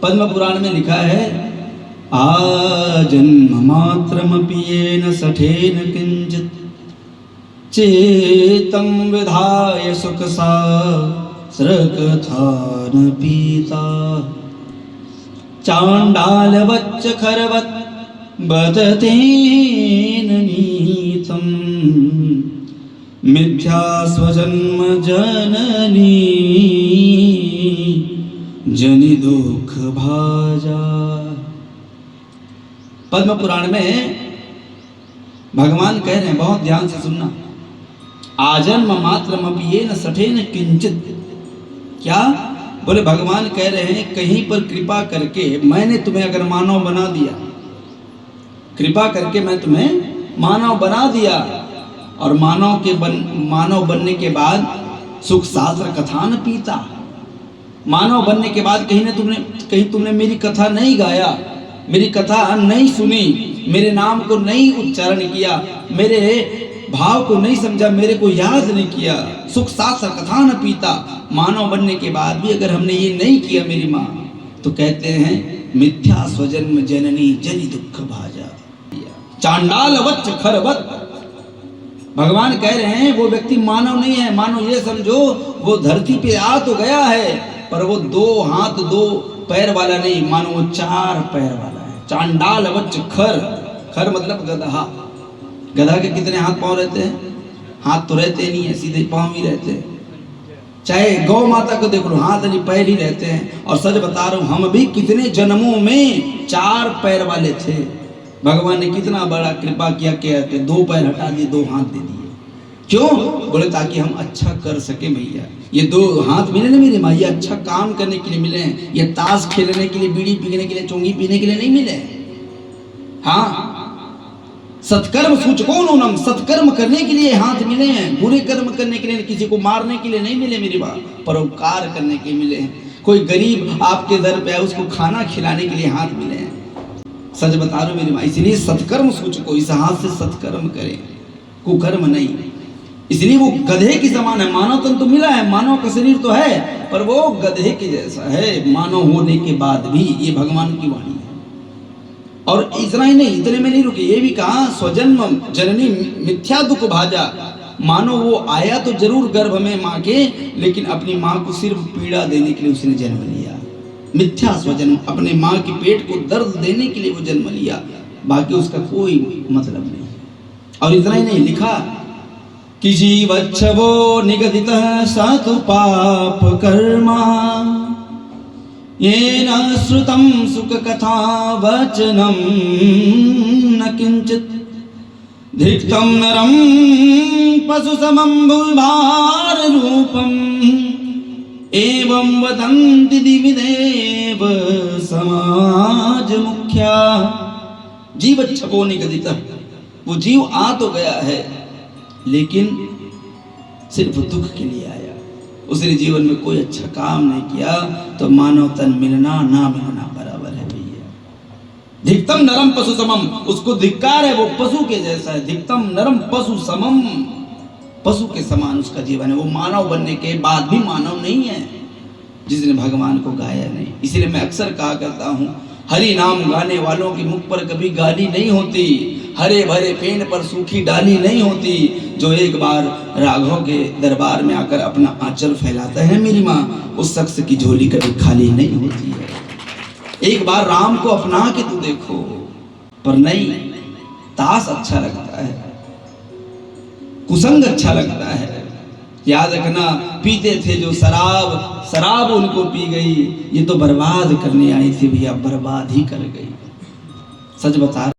पद्म पुराण में लिखा है, आजन्म मात्रमपि येन सठेन किंचित चेतं विधाय सुख सहस्रकथान पीता। चांडालवच्च खरवत् बदतेन नीतं मिथ्या स्वजन्म जननी जनि दुख भाजा। पद्म पुराण में भगवान कह रहे हैं, बहुत ध्यान से सुनना, आजन्म मात्रमपि येन सठेन किंचित। क्या बोले? भगवान कह रहे हैं कहीं पर कृपा करके मैंने तुम्हें अगर मानव बना दिया, कृपा करके मैं तुम्हें मानव बना दिया, और मानव बनने के बाद सुख शास्त्र कथा न पीता। मानव बनने के बाद कहीं तुमने मेरी कथा नहीं गाया, मेरी कथा नहीं सुनी, मेरे नाम को नहीं उच्चारण किया, मेरे भाव को नहीं समझा, मेरे को याद नहीं किया, सुख शास्त्र कथा न पीता। मानव बनने के बाद भी अगर हमने ये नहीं किया मेरी माँ, तो कहते हैं मिथ्या स्वजन्म जननी जनि दुख भाजा। चांडालवच्च खरवत्, भगवान कह रहे हैं वो व्यक्ति मानव नहीं है। मानो ये समझो वो धरती पे आ तो गया है, पर वो 2 हाथ 2 पैर वाला नहीं, मानो वो 4 पैर वाला है। चांडालवच्च खर, खर मतलब गधा। गधा के कितने हाथ पांव रहते हैं? हाथ तो रहते नहीं है, सीधे पांव ही रहते हैं। चाहे गौ माता को देख लो, हाथ नहीं पैर ही रहते हैं। और सच बता रहा हूं, हम भी कितने जन्मों में 4 पैर वाले थे। भगवान ने कितना बड़ा कृपा किया, कहते 2 पैर हटा दिए, 2 हाथ दे दिए। क्यों? बोले ताकि हम अच्छा कर सके भैया। ये 2 हाथ मिले ना मेरी माँ, ये अच्छा काम करने के लिए मिले हैं। ये ताश खेलने के लिए, बीड़ी पीने के लिए, चोंगी पीने के लिए नहीं मिले। हाँ, सत्कर्म सूचको नूनम, सत्कर्म करने के लिए हाथ मिले हैं। बुरे कर्म करने के लिए, किसी को मारने के लिए नहीं मिले मेरी बात, परोपकार करने के मिले हैं। कोई गरीब आपके दर पे है, उसको खाना खिलाने के लिए हाथ मिले हैं। सच बता रहा हूं मेरी माँ, इसलिए सत्कर्म सूचको, इस हाथ से सत्कर्म करें, कुकर्म नहीं। इसलिए वो गधे की समान है। मानव तन तो मिला है, मानव का शरीर तो है, पर वो गधे के जैसा है मानव होने के बाद भी। ये भगवान की वाणी है। और इतना ही नहीं, इतने में नहीं रुके, ये भी कहा स्वजन्म जननी मिथ्या दुख भाजा। मानो वो आया तो जरूर गर्भ में माँ के, लेकिन अपनी माँ को सिर्फ पीड़ा देने के लिए उसने जन्म लिया। मिथ्या स्वजन्म, अपने माँ के पेट को दर्द देने के लिए वो जन्म लिया, बाकी उसका कोई मतलब नहीं। और इतना ही नहीं, लिखा कि जीवच्छवो निगदितः सातु पाप कर्मा येन श्रुतं सुख कथा वचनं न किंचित धिक्तं नरं पशु समं भूभार रूपम् एवं वदन्ति दिवि देव समाज मुख्या। जीवच्छवो निगदितः, वो जीव आ तो गया है, लेकिन सिर्फ दुख के लिए आया। उसने जीवन में कोई अच्छा काम नहीं किया, तो मानव तन मिलना ना मिलना बराबर है भैया। धिक्तम नरम पशु समम, उसको धिक्कार है, वो पशु के जैसा है। धिक्तम नरम पशु समम, पशु के समान उसका जीवन है। वो मानव बनने के बाद भी मानव नहीं है, जिसने भगवान को गाया नहीं। इसलिए मैं अक्सर कहा करता हूँ, हरि नाम गाने वालों के मुख पर कभी गाली नहीं होती, हरे भरे पेड़ पर सूखी डाली नहीं होती। जो एक बार राघव के दरबार में आकर अपना आंचल फैलाता है मेरी माँ, उस शख्स की झोली कभी खाली नहीं होती है। एक बार राम को अपना के तू देखो, पर नहीं, ताश अच्छा लगता है, कुसंग अच्छा लगता है। याद रखना, पीते थे जो शराब उनको पी गई, ये तो बर्बाद करने आई थी भैया, बर्बाद ही कर गई। सच बता